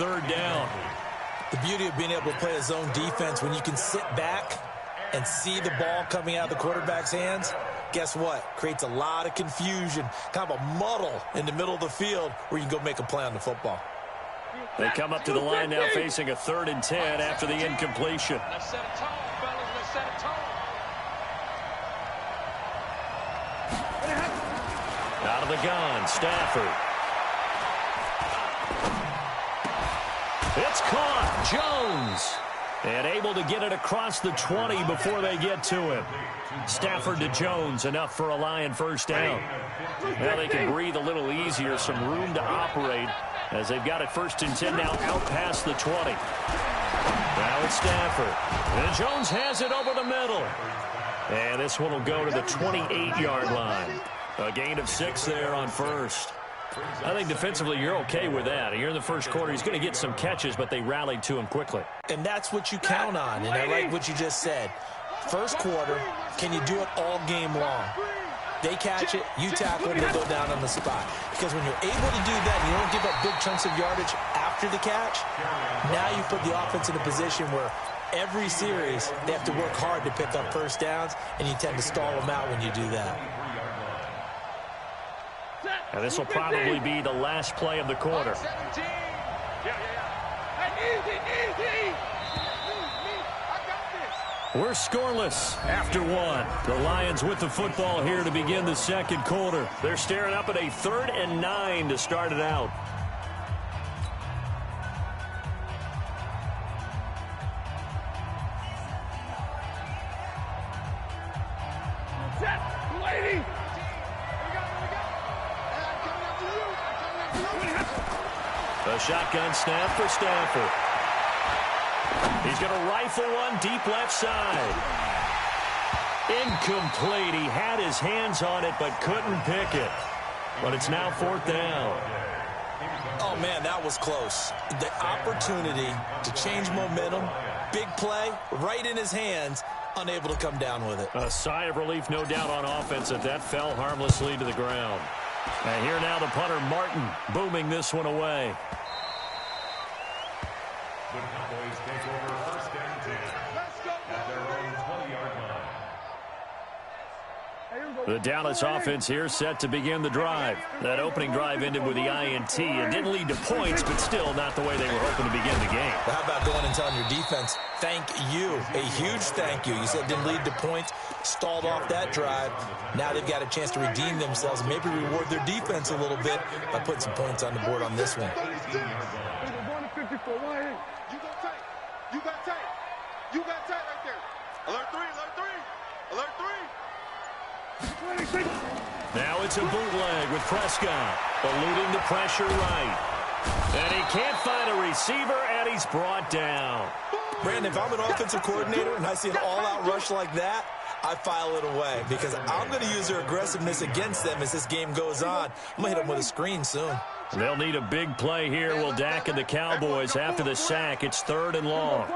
third down. The beauty of being able to play a zone defense, when you can sit back and see the ball coming out of the quarterback's hands, guess what? Creates a lot of confusion, kind of a muddle in the middle of the field where you can go make a play on the football. They come up to the line now facing a 3rd and 10 after the incompletion. Let's set a tone, fellas. Let's set a tone. Out of the gun, Stafford. It's caught. Jones. And able to get it across the 20 before they get to him. Stafford to Jones, enough for a Lion first down. Now they can breathe a little easier, some room to operate as they've got it 1st and 10 now out past the 20. Now it's Stafford. And Jones has it over the middle. And this one will go to the 28-yard line. A gain of 6 there on first. I think defensively you're okay with that. Here in the first quarter, he's going to get some catches, but they rallied to him quickly. And that's what you count on, and I like what you just said. First quarter, can you do it all game long? They catch it, you tackle it, they go down on the spot. Because when you're able to do that, you don't give up big chunks of yardage after the catch. Now you put the offense in a position where every series they have to work hard to pick up first downs, and you tend to stall them out when you do that. And this will probably be the last play of the quarter. We're scoreless after 1. The Lions with the football here to begin the second quarter. They're staring up at a 3rd and 9 to start it out. A shotgun snap for Stafford. He's going to rifle one deep left side. Incomplete. He had his hands on it but couldn't pick it. But it's now 4th down. Oh, man, that was close. The opportunity to change momentum, big play, right in his hands, unable to come down with it. A sigh of relief, no doubt, on offense that fell harmlessly to the ground. And here now the punter, Martin, booming this one away. The Cowboys take over 1st and 10 at their own 20-yard line. The Dallas offense here set to begin the drive. That opening drive ended with the INT. It didn't lead to points, but still not the way they were hoping to begin the game. Well, how about going and telling your defense, thank you, a huge thank you. You said it didn't lead to points, stalled off that drive. Now they've got a chance to redeem themselves and maybe reward their defense a little bit by putting some points on the board on this one. You got tight. You got tight right there. Alert 3, alert 3. Alert 3. Now it's a bootleg with Prescott, eluding the pressure right. And he can't find a receiver, and he's brought down. Brandon, if I'm an offensive coordinator and I see an all-out rush like that, I file it away because I'm going to use their aggressiveness against them as this game goes on. I'm going to hit them with a screen soon. They'll need a big play here. Will Dak and the Cowboys after the sack. It's 3rd and long.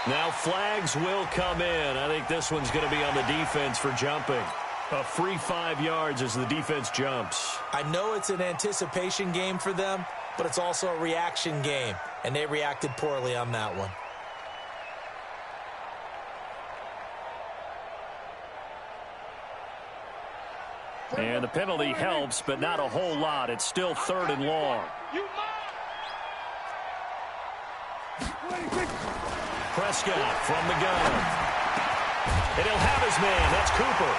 Now flags will come in. I think this one's going to be on the defense for jumping. A free 5 yards as the defense jumps. I know it's an anticipation game for them, but it's also a reaction game, and they reacted poorly on that one. And the penalty helps, but not a whole lot. It's still 3rd and long. Prescott from the gun. And he'll have his man. That's Cooper.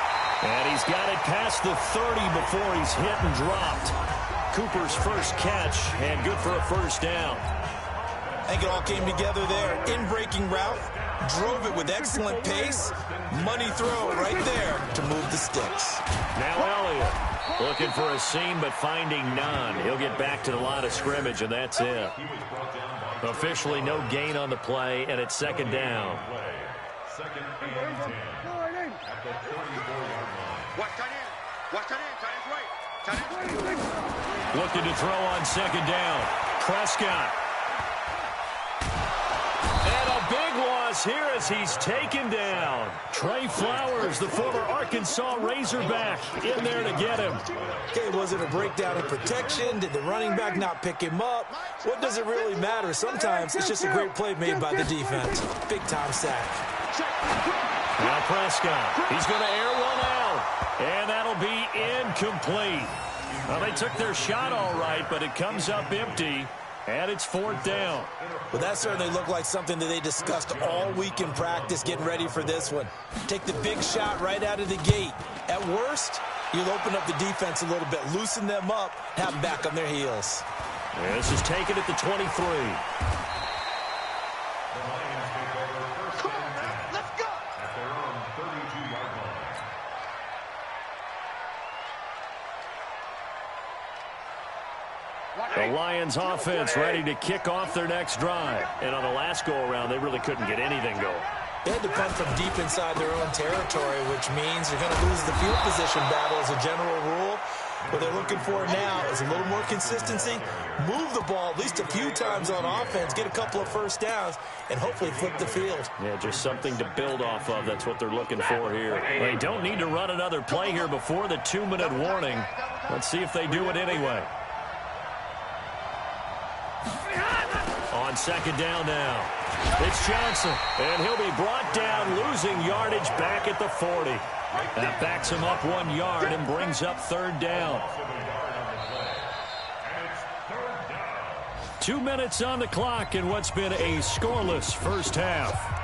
And he's got it past the 30 before he's hit and dropped. Cooper's first catch, and good for a first down. I think it all came together there. In-breaking route, drove it with excellent pace. Money throw right there to move the sticks. Now Elliott looking for a seam, but finding none. He'll get back to the line of scrimmage, and that's it. Officially no gain on the play, and it's 2nd down. 2nd and 10 at the 34-yard line. Watch tight end. Watch tight end. Tight end's right. Tight end's right. Looking to throw on 2nd down. Prescott. And a big loss loss here as he's taken down. Trey Flowers, the former Arkansas Razorback, in there to get him. Okay, was it a breakdown in protection? Did the running back not pick him up? What does it really matter? Sometimes it's just a great play made by the defense. Big-time sack. Now Prescott, he's going to air one out, and that'll be incomplete. Well, they took their shot all right, but it comes up empty, and it's 4th down. Well, that certainly looked like something that they discussed all week in practice, getting ready for this one. Take the big shot right out of the gate. At worst, you'll open up the defense a little bit, loosen them up, have them back on their heels. Yeah, this is taken at the 23. The Lions offense ready to kick off their next drive. And on the last go-around, they really couldn't get anything going. They had to punt from deep inside their own territory, which means you're going to lose the field position battle as a general rule. What they're looking for now is a little more consistency, move the ball at least a few times on offense, get a couple of first downs, and hopefully flip the field. Yeah, just something to build off of. That's what they're looking for here. They don't need to run another play here before the 2-minute warning. Let's see if they do it anyway. On 2nd down now, it's Johnson, and he'll be brought down, losing yardage back at the 40. That backs him up 1 yard and brings up 3rd down. 2 minutes on the clock in what's been a scoreless first half.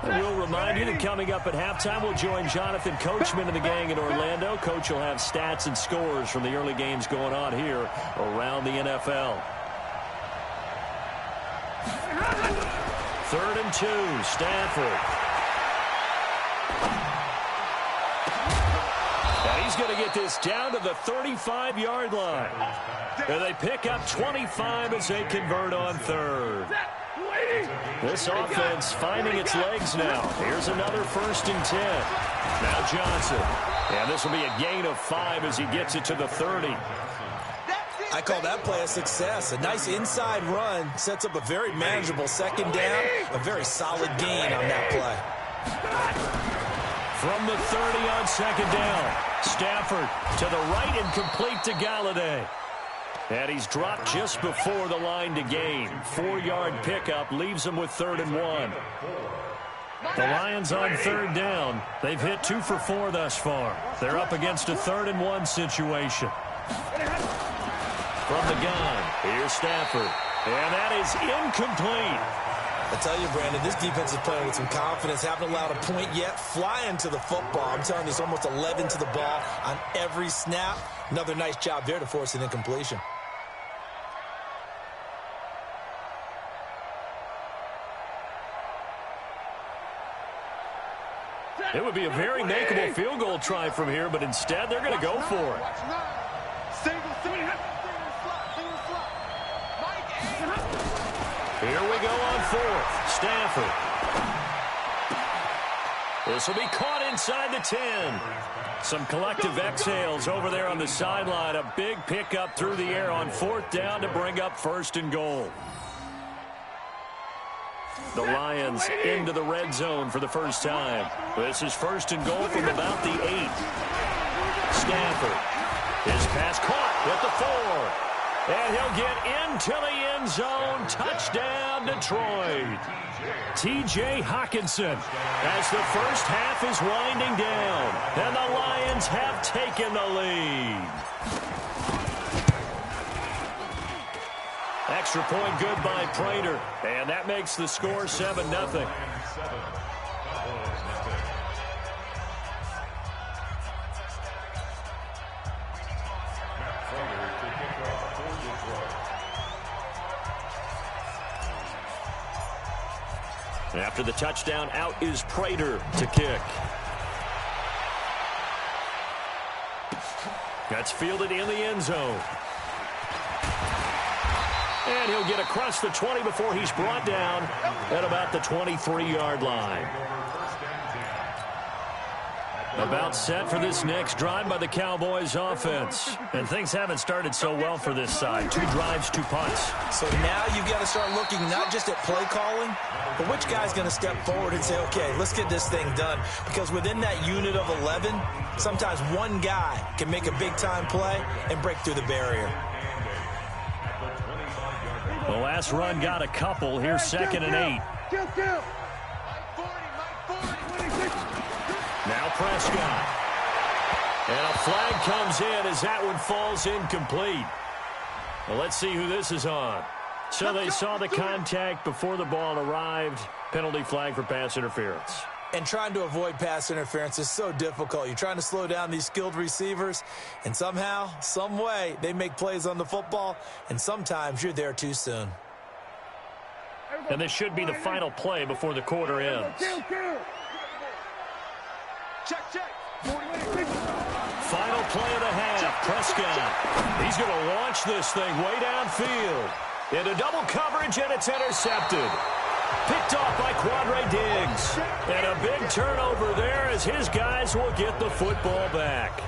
We'll remind you that coming up at halftime, we'll join Jonathan Coachman and the gang in Orlando. Coach will have stats and scores from the early games going on here around the NFL. 3rd and 2, Stafford. And he's going to get this down to the 35-yard line. And they pick up 25 as they convert on 3rd. This offense finding its legs now. Here's another 1st and 10. Now Johnson. And this will be a gain of 5 as he gets it to the 30. I call that play a success. A nice inside run sets up a very manageable 2nd down. A very solid gain on that play. From the 30 on 2nd down. Stafford to the right and complete to Galladay. And he's dropped just before the line to gain. 4-yard pickup leaves him with 3rd and 1. The Lions on 3rd down. They've hit 2 for 4 thus far. They're up against a 3rd and 1 situation. From the gun, here's Stafford. And that is incomplete. I tell you, Brandon, this defense is playing with some confidence. Haven't allowed a point yet. Flying to the football. I'm telling you, it's almost 11 to the ball on every snap. Another nice job there to force an incompletion. It would be a very makeable field goal try from here, but instead they're going to go for it. Here we go on 4th. Stafford. This will be caught inside the 10. Some collective exhales over there on the sideline. A big pickup through the air on 4th down to bring up 1st and goal. The Lions into the red zone for the first time. This is 1st and goal from about the 8. Stafford. His pass caught at the 4. And he'll get into the end zone. Touchdown, Detroit. T.J. Hockenson as the first half is winding down. And the Lions have taken the lead. Extra point good by Prater. And that makes the score 7-0. After the touchdown, out is Prater to kick. That's fielded in the end zone. And he'll get across the 20 before he's brought down at about the 23-yard line. About set for this next drive by the Cowboys offense. And things haven't started so well for this side. 2 drives, 2 punts. So now you've got to start looking not just at play calling, but which guy's going to step forward and say, okay, let's get this thing done. Because within that unit of 11, sometimes one guy can make a big-time play and break through the barrier. The last run got a couple. Here's 2nd and 8. Now Prescott. And a flag comes in as that one falls incomplete. Well, let's see who this is on. So they saw the contact before the ball arrived. Penalty flag for pass interference. And trying to avoid pass interference is so difficult. You're trying to slow down these skilled receivers, and somehow, some way, they make plays on the football, and sometimes you're there too soon. And this should be the final play before the quarter ends. Check. Final play of the half. Prescott. He's going to launch this thing way downfield. Into double coverage, and it's intercepted. Picked off by Quadre Diggs. And a big turnover there as his guys will get the football back.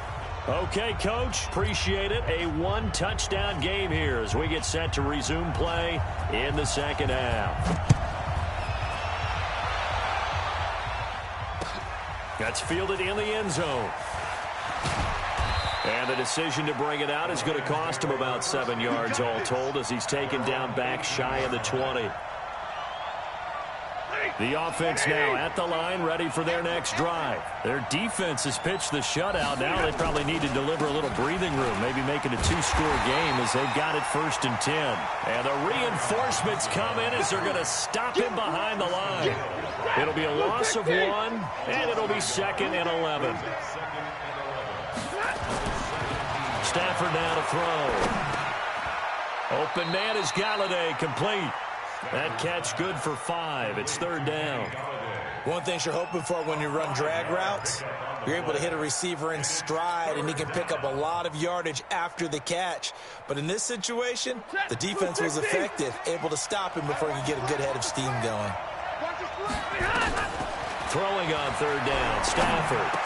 Okay, Coach, appreciate it. A 1-touchdown game here as we get set to resume play in the second half. That's fielded in the end zone. And the decision to bring it out is going to cost him about 7 yards all told as he's taken down back shy of the 20. The offense now at the line, ready for their next drive. Their defense has pitched the shutout. Now they probably need to deliver a little breathing room, maybe make it a 2-score game as they've got it 1st and 10. And the reinforcements come in as they're going to stop him behind the line. It'll be a loss of 1, and it'll be 2nd and 11. Stafford now to throw. Open man is Galladay, complete. That catch good for 5. It's 3rd down. One thing you're hoping for when you run drag routes, you're able to hit a receiver in stride, and he can pick up a lot of yardage after the catch. But in this situation, the defense was effective, able to stop him before he could get a good head of steam going. Throwing on 3rd down, Stafford.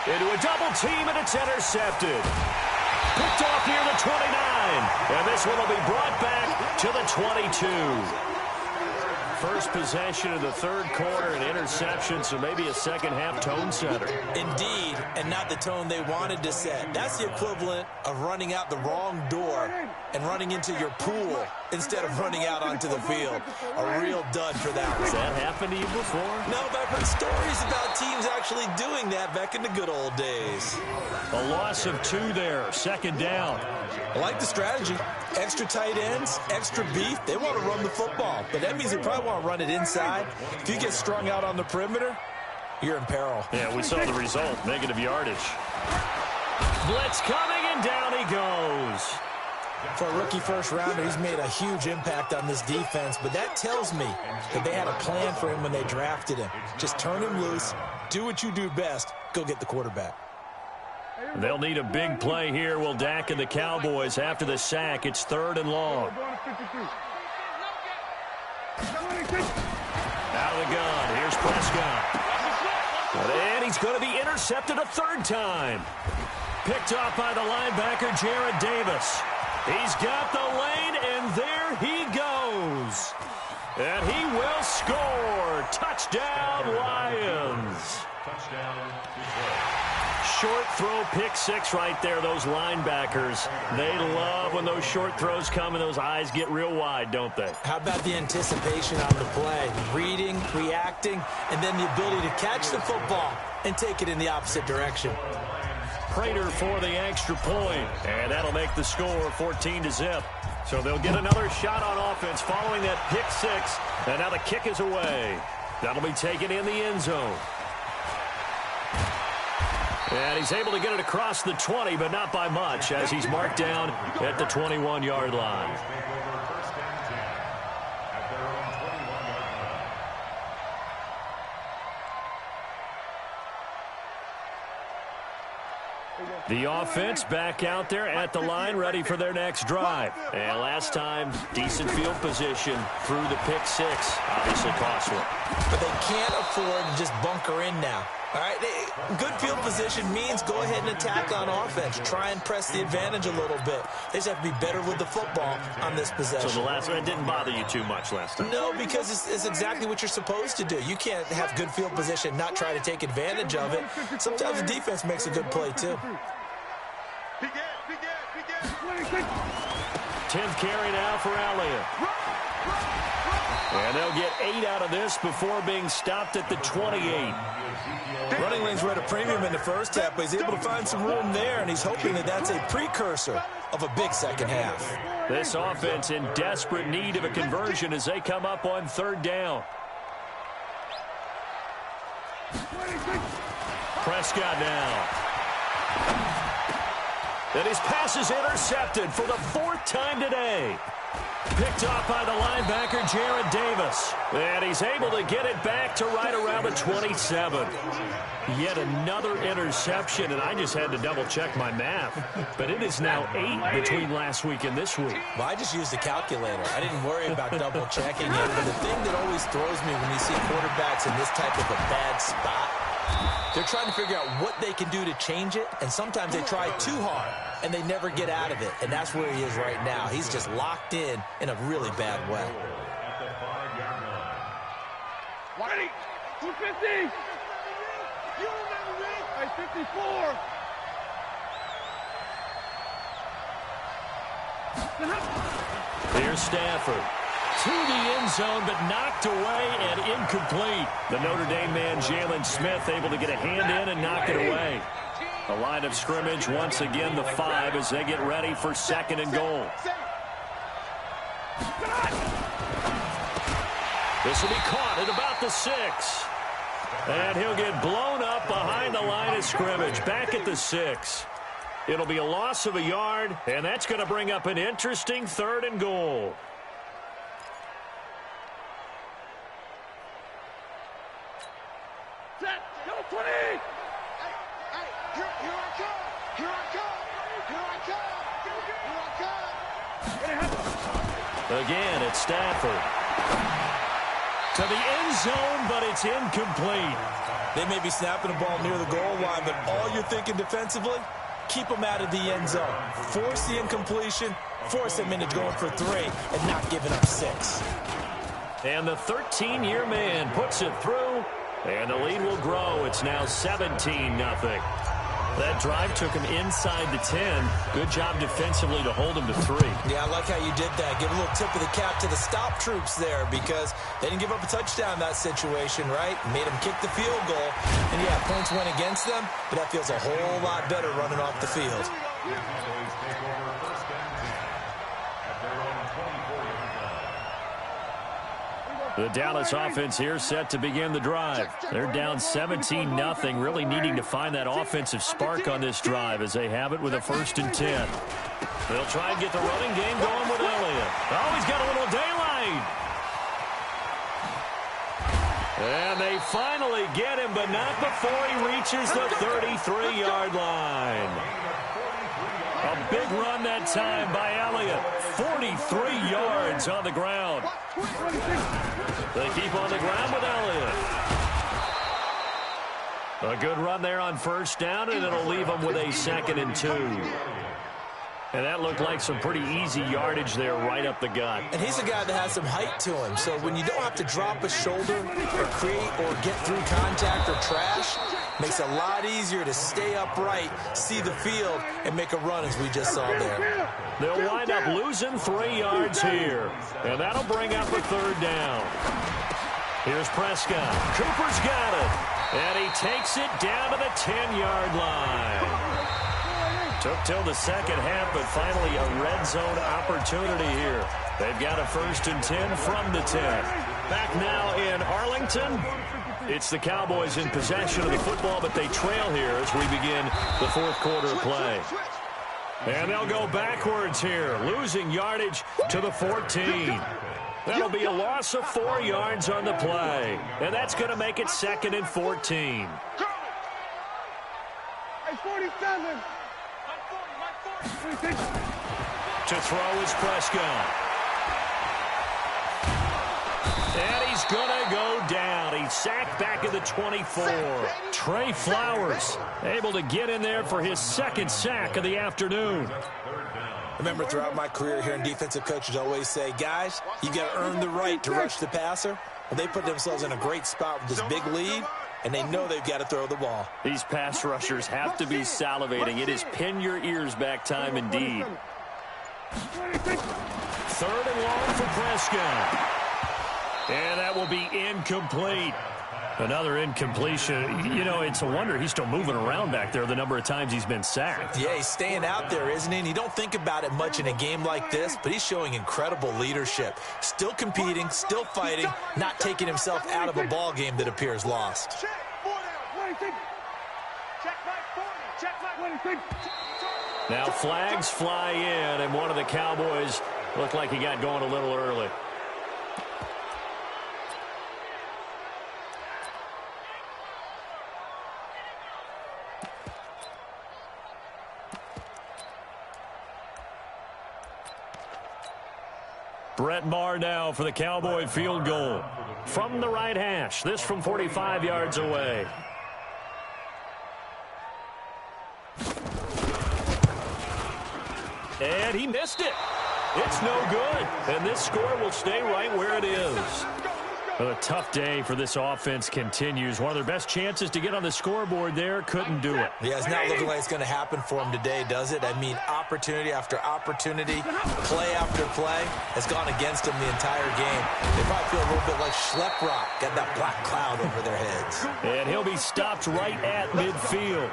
Into a double team, and it's intercepted. Picked off near the 29. And this one will be brought back to the 22. First possession of the 3rd quarter, an interception, so maybe a second-half tone setter. Indeed, and not the tone they wanted to set. That's the equivalent of running out the wrong door and running into your pool instead of running out onto the field. A real dud for that one. Has that happened to you before? No, but I've heard stories about teams actually doing that back in the good old days. A loss of 2 there, 2nd down. I like the strategy. Extra tight ends, extra beef. They want to run the football, but that means they probably want to run it inside. If you get strung out on the perimeter, you're in peril. Yeah, we saw the result, negative yardage. Blitz coming, and down he goes. For a rookie first-rounder, he's made a huge impact on this defense, but that tells me that they had a plan for him when they drafted him. Just turn him loose, do what you do best, go get the quarterback. They'll need a big play here, will Dak and the Cowboys after the sack. It's 3rd and long. Out of the gun, here's Prescott. And he's going to be intercepted a 3rd time. Picked off by the linebacker, Jarrad Davis. He's got the lane, and there he goes. And he will score. Touchdown, Lions. Short throw, pick 6 right there, those linebackers. They love when those short throws come and those eyes get real wide, don't they? How about the anticipation on the play? Reading, reacting, and then the ability to catch the football and take it in the opposite direction. Prater for the extra point, and that'll make the score 14-0. So they'll get another shot on offense following that pick 6, and now the kick is away. That'll be taken in the end zone. And he's able to get it across the 20, but not by much, as he's marked down at the 21-yard line. The offense back out there at the line, ready for their next drive. And last time, decent field position through the pick 6. Obviously cost one. But they can't afford to just bunker in now. All right, good field position means go ahead and attack on offense. Try and press the advantage a little bit. They just have to be better with the football on this possession. So the last one didn't bother you too much last time? No, because it's exactly what you're supposed to do. You can't have good field position, not try to take advantage of it. Sometimes the defense makes a good play, too. 10th carry now for Elliott. And they'll get 8 out of this before being stopped at the 28. Running lanes were at a premium in the first half, but he's able to find some room there, and he's hoping that that's a precursor of a big second half. This offense in desperate need of a conversion as they come up on 3rd down. Prescott now. And his pass is intercepted for the 4th time today. Picked off by the linebacker, Jared Davis. And he's able to get it back to right around the 27. Yet another interception, and I just had to double-check my math. But it is now 8 between last week and this week. Well, I just used the calculator. I didn't worry about double-checking it. But the thing that always throws me when you see quarterbacks in this type of a bad spot, they're trying to figure out what they can do to change it, and sometimes they try too hard, and they never get out of it. And that's where he is right now. He's just locked in a really bad way. At the 5-yard line. Ready? 250. You remember me? Hey, 54. Here's Stafford. To the end zone, but knocked away and incomplete. The Notre Dame man, Jalen Smith, able to get a hand in and knock it away. The line of scrimmage, once again, the 5 as they get ready for 2nd and goal. This will be caught at about the 6. And he'll get blown up behind the line of scrimmage, back at the 6. It'll be a loss of a yard, and that's going to bring up an interesting 3rd and goal. Set. Go 20. Hey, here I come. Here I come. Here I come. Here I come. Again, it's Stafford. To the end zone, but it's incomplete. They may be snapping the ball near the goal line, but all you're thinking defensively, keep them out of the end zone. Force the incompletion, force them into going for 3, and not giving up 6. And the 13-year man puts it through, and the lead will grow. It's now 17-0. That drive took him inside the 10. Good job defensively to hold him to 3. Yeah, I like how you did that. Give a little tip of the cap to the stop troops there because they didn't give up a touchdown in that situation, right? Made them kick the field goal. And, yeah, points went against them, but that feels a whole lot better running off the field. Cowboys take over 1st and 10 at their own 24-yard line. The Dallas offense here set to begin the drive. They're down 17-0, really needing to find that offensive spark on this drive as they have it with a 1st and 10. They'll try and get the running game going with Elliott. Oh, he's got a little daylight. And they finally get him, but not before he reaches the 33-yard line. A big run that time by Elliott. 43 yards on the ground. They keep on the ground with Elliott. A good run there on 1st down, and it'll leave them with a 2nd and 2. And that looked like some pretty easy yardage there right up the gut. And he's a guy that has some height to him, so when you don't have to drop a shoulder or create or get through contact or trash, makes it a lot easier to stay upright, see the field, and make a run as we just saw there. They'll wind up losing 3 yards here, and that'll bring up a 3rd down. Here's Prescott. Cooper's got it, and he takes it down to the 10-yard line. Took till the 2nd half, but finally a red zone opportunity here. They've got a 1st and 10 from the 10. Back now in Arlington. It's the Cowboys in possession of the football, but they trail here as we begin the 4th quarter of play. And they'll go backwards here, losing yardage to the 14. That'll be a loss of 4 yards on the play. And that's going to make it 2nd and 14. Hey, 47. To throw is Prescott. And he's going to go down. He sack back at the 24. Trey Flowers able to get in there for his second sack of the afternoon. Remember, throughout my career here in defensive coaches always say, guys, you got to earn the right to rush the passer. Well, they put themselves in a great spot with this big lead, and they know they've got to throw the ball. These pass rushers have to be salivating. It is pin your ears back time indeed. 3rd and long for Prescott. And that will be incomplete. Another incompletion. You know, it's a wonder he's still moving around back there the number of times he's been sacked. Yeah, he's staying out there, isn't he? And you don't think about it much in a game like this, but he's showing incredible leadership. Still competing, still fighting, not taking himself out of a ball game that appears lost. Now flags fly in, and one of the Cowboys looked like he got going a little early. Brett Maher now for the Cowboy field goal. From the right hash, this from 45 yards away. And he missed it. It's no good. And this score will stay right where it is. A tough day for this offense continues. One of their best chances to get on the scoreboard there, couldn't do it. Yeah, it's not looking like it's going to happen for him today, does it? I mean, opportunity after opportunity, play after play has gone against them the entire game. They probably feel a little bit like Schlep Rock, got that black cloud over their heads. And he'll be stopped right at midfield.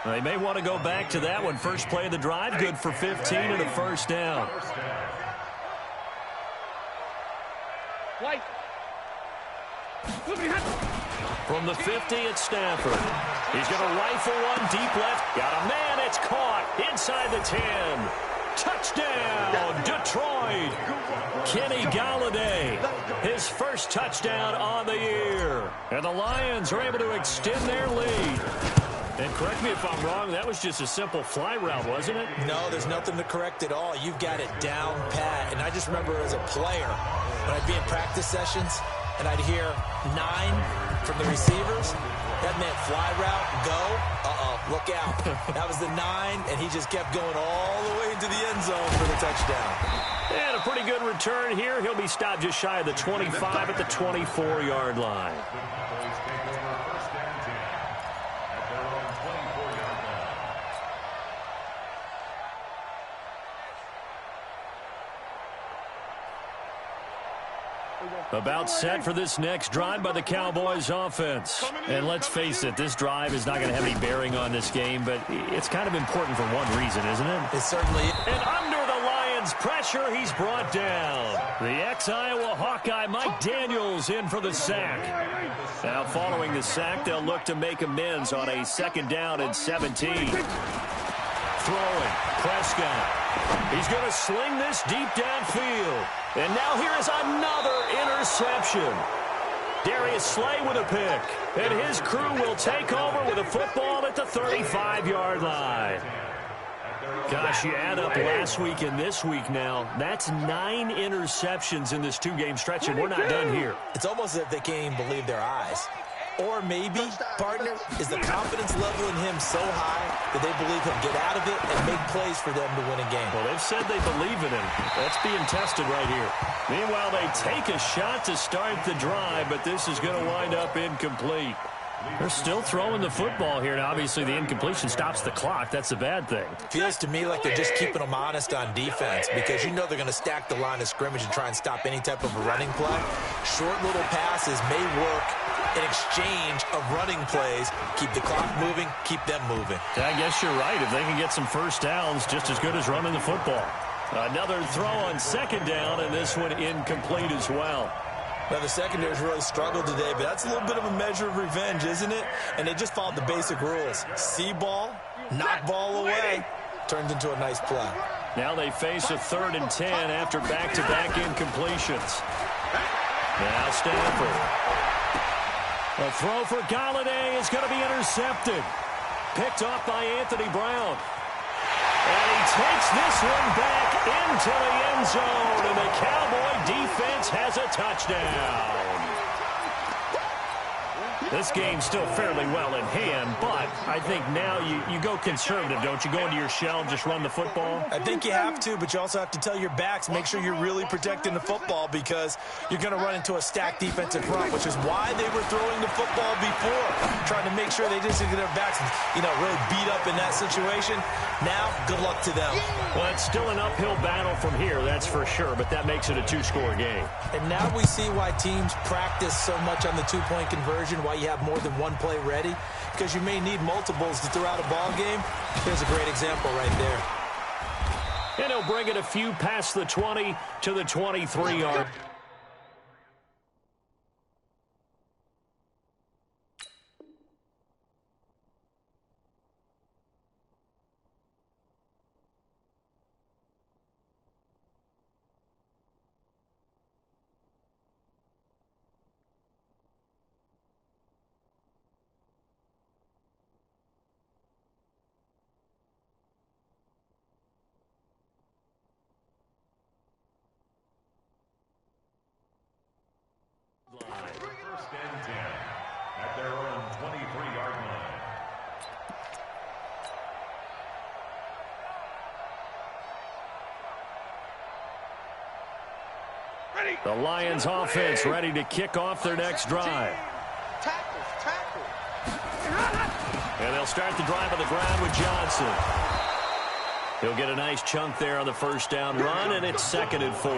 They may want to go back to that one. First play of the drive, good for 15 and a first down. White. From the 50, it's Stafford. He's going to rifle one deep left. Got a man. It's caught inside the 10. Touchdown, Detroit. Kenny Golladay, his first touchdown on the year. And the Lions are able to extend their lead. And correct me if I'm wrong, that was just a simple fly route, wasn't it? No, there's nothing to correct at all. You've got it down pat. And I just remember as a player, when I'd be in practice sessions, and I'd hear 9 from the receivers. That meant fly route, go. Look out. That was the 9, and he just kept going all the way into the end zone for the touchdown. And a pretty good return here. He'll be stopped just shy of the 25 at the 24-yard line. About set for this next drive by the Cowboys offense. And let's face it, this drive is not going to have any bearing on this game, but it's kind of important for one reason, isn't it? It certainly is. And under the Lions' pressure, he's brought down. The ex-Iowa Hawkeye, Mike Daniels, in for the sack. Now following the sack, they'll look to make amends on a 2nd down and 17. Throwing, Prescott. He's going to sling this deep downfield. And now here is another interception. Darius Slay with a pick. And his crew will take over with a football at the 35-yard line. Gosh, you add up last week and this week now, that's 9 interceptions in this 2-game stretch, and we're not done here. It's almost as if they can't even believe their eyes. Or maybe, partner, is the confidence level in him so high that they believe he'll get out of it and make plays for them to win a game. Well, they've said they believe in him. That's being tested right here. Meanwhile, they take a shot to start the drive, but this is going to wind up incomplete. They're still throwing the football here, and obviously the incompletion stops the clock. That's a bad thing. Feels to me like they're just keeping them honest on defense because you know they're going to stack the line of scrimmage and try and stop any type of a running play. Short little passes may work in exchange of running plays. Keep the clock moving, keep them moving. I guess you're right. If they can get some first downs, just as good as running the football. Another throw on 2nd down, and this one incomplete as well. Now, the secondary's really struggled today, but that's a little bit of a measure of revenge, isn't it? And they just followed the basic rules. See ball, knock ball away, turns into a nice play. Now they face a 3rd and 10 after back-to-back incompletions. Now Stafford. A throw for Golladay is going to be intercepted. Picked off by Anthony Brown. And he takes this one back into the end zone, and the Cowboy defense has a touchdown. This game's still fairly well in hand, but I think now you go conservative, don't you? Go into your shell and just run the football? I think you have to, but you also have to tell your backs, make sure you're really protecting the football because you're going to run into a stacked defensive front, which is why they were throwing the football before, trying to make sure they just get their backs, really beat up in that situation. Now, good luck to them. Well, it's still an uphill battle from here, that's for sure, but that makes it a two-score game. And now we see why teams practice so much on the two-point conversion, why you have more than one play ready, because you may need multiples to throw out a ball game. Here's a great example right there. And he'll bring it a few past the 20 to the 23-yard. First and 10 at their own 23-yard line. Ready. The Lions offense ready to kick off their next drive. Tackle. And they'll start the drive on the ground with Johnson. He'll get a nice chunk there on the first down run, and it's 2nd and 4.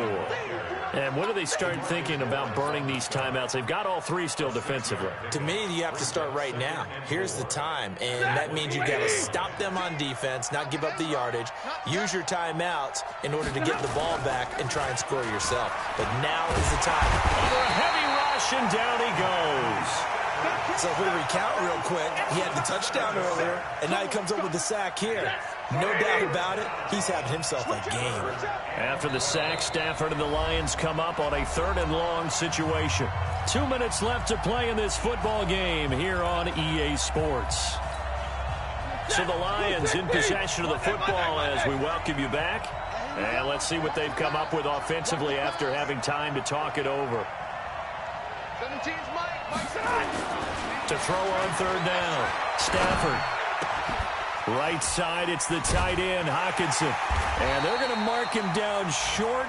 And when do they start thinking about burning these timeouts? They've got all three still defensively. To me, you have to start right now. Here's the time, and that means you've got to stop them on defense, not give up the yardage, use your timeouts in order to get the ball back and try and score yourself. But now is the time. Under a heavy rush, and down he goes. So if we recount real quick, he had the touchdown earlier, and now he comes up with the sack here. No doubt about it, he's having himself a game. After the sack, Stafford and the Lions come up on a 3rd and long situation. 2 minutes left to play in this football game here on EA Sports. So the Lions in possession of the football as we welcome you back. And let's see what they've come up with offensively after having time to talk it over. 17's Mike's side. To throw on 3rd down, Stafford. Right side, it's the tight end, Hockenson. And they're going to mark him down short,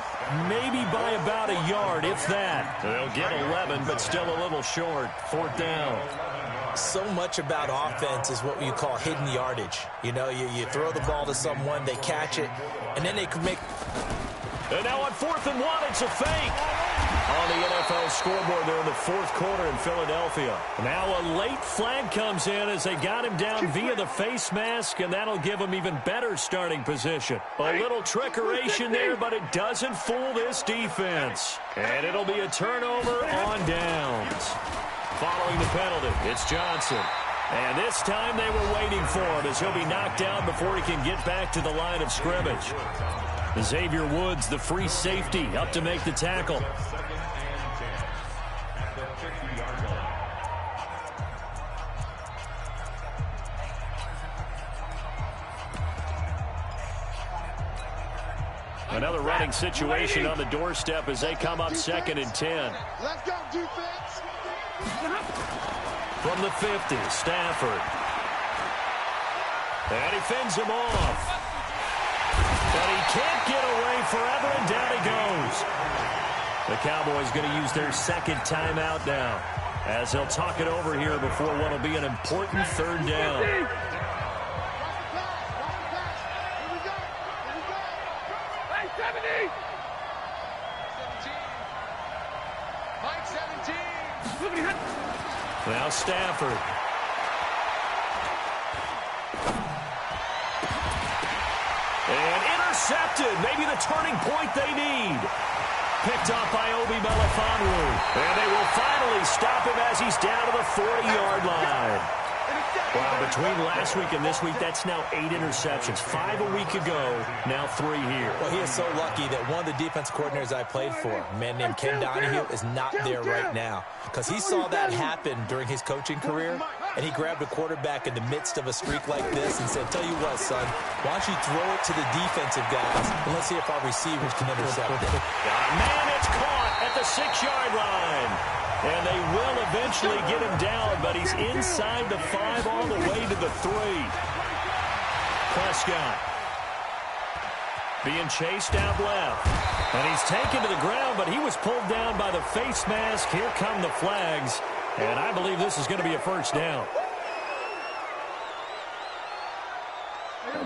maybe by about a yard, if that. They'll get 11, but still a little short. 4th down. So much about offense is what you call hidden yardage. You throw the ball to someone, they catch it, and then they can make... And now on 4th and 1, it's a fake. On the NFL scoreboard there in the 4th quarter in Philadelphia. Now a late flag comes in as they got him down via the face mask, and that'll give him even better starting position. A little trickeration there, but it doesn't fool this defense. And it'll be a turnover on downs. Following the penalty, it's Johnson. And this time they were waiting for him as he'll be knocked down before he can get back to the line of scrimmage. Xavier Woods, the free safety, up to make the tackle. Another running situation on the doorstep as they come up 2nd and 10. Let's go, defense. From the 50, Stafford. And he fends him off. But he can't get away forever, and down he goes. The Cowboys going to use their 2nd timeout now as they'll talk it over here before what will be an important 3rd down. Now Stafford. And intercepted. Maybe the turning point they need. Picked up by Obi Melifonwu. And they will finally stop him as he's down to the 40-yard line. Wow, between last week and this week, that's now 8 interceptions. 5 a week ago, now 3 here. Well, he is so lucky that one of the defense coordinators I played for, a man named Ken Donahue, is not there right now. Because he saw that happen during his coaching career, and he grabbed a quarterback in the midst of a streak like this and said, tell you what, son, why don't you throw it to the defensive guys, and let's see if our receivers can intercept it. Man, it's caught at the 6-yard line. And they will eventually get him down, but he's inside the 5 all the way to the 3. Prescott being chased out left. And he's taken to the ground, but he was pulled down by the face mask. Here come the flags. And I believe this is going to be a first down.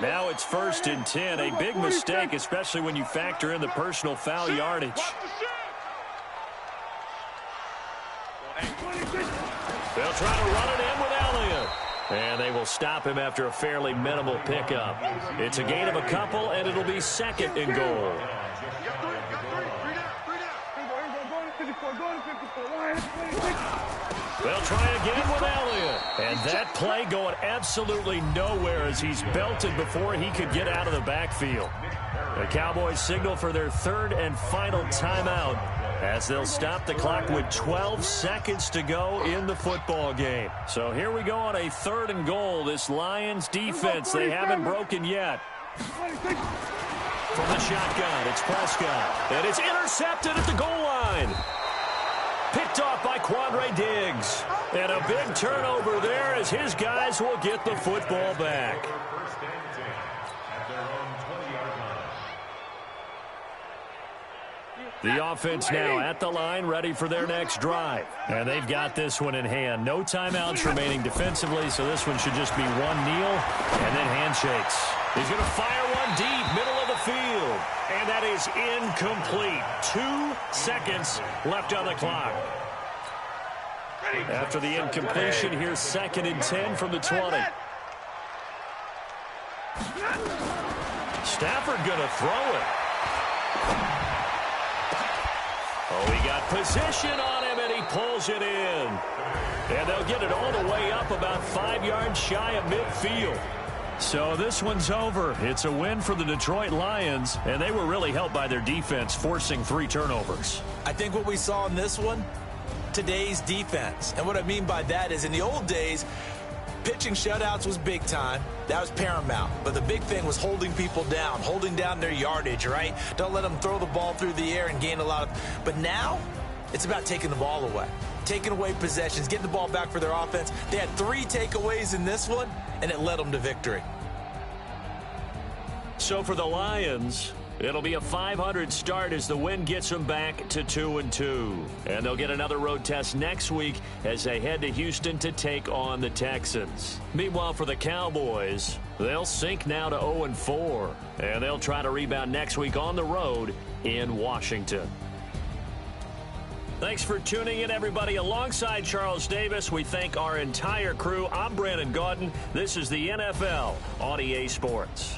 Now it's 1st and 10. A big mistake, especially when you factor in the personal foul yardage. They'll try to run it in with Elliott. And they will stop him after a fairly minimal pickup. It's a gain of a couple, and it'll be 2nd and goal. They'll try again with Elliott. And that play going absolutely nowhere as he's belted before he could get out of the backfield. The Cowboys signal for their 3rd and final timeout as they'll stop the clock with 12 seconds to go in the football game. So here we go on a 3rd and goal. This Lions defense, they haven't broken yet. From the shotgun, it's Prescott. And it's intercepted at the goal line. Picked off by Quandre Diggs. And a big turnover there as his guys will get the football back. The offense now at the line, ready for their next drive. And they've got this one in hand. No timeouts remaining defensively, so this one should just be one kneel and then handshakes. He's going to fire one deep, middle of the field. And that is incomplete. 2 seconds left on the clock. After the incompletion, here's 2nd and 10 from the 20. Stafford going to throw it. Oh, he got position on him, and he pulls it in. And they'll get it all the way up about 5 yards shy of midfield. So this one's over. It's a win for the Detroit Lions, and they were really helped by their defense, forcing 3 turnovers. I think what we saw in this one, today's defense. And what I mean by that is in the old days, pitching shutouts was big time. That was paramount. But the big thing was holding people down, holding down their yardage, right? Don't let them throw the ball through the air and gain a lot of... But now, it's about taking the ball away. Taking away possessions, getting the ball back for their offense. They had 3 takeaways in this one, and it led them to victory. So for the Lions, it'll be a .500 start as the win gets them back to 2-2. And they'll get another road test next week as they head to Houston to take on the Texans. Meanwhile, for the Cowboys, they'll sink now to 0-4. And they'll try to rebound next week on the road in Washington. Thanks for tuning in, everybody. Alongside Charles Davis, we thank our entire crew. I'm Brandon Gaudin. This is the NFL on EA Sports.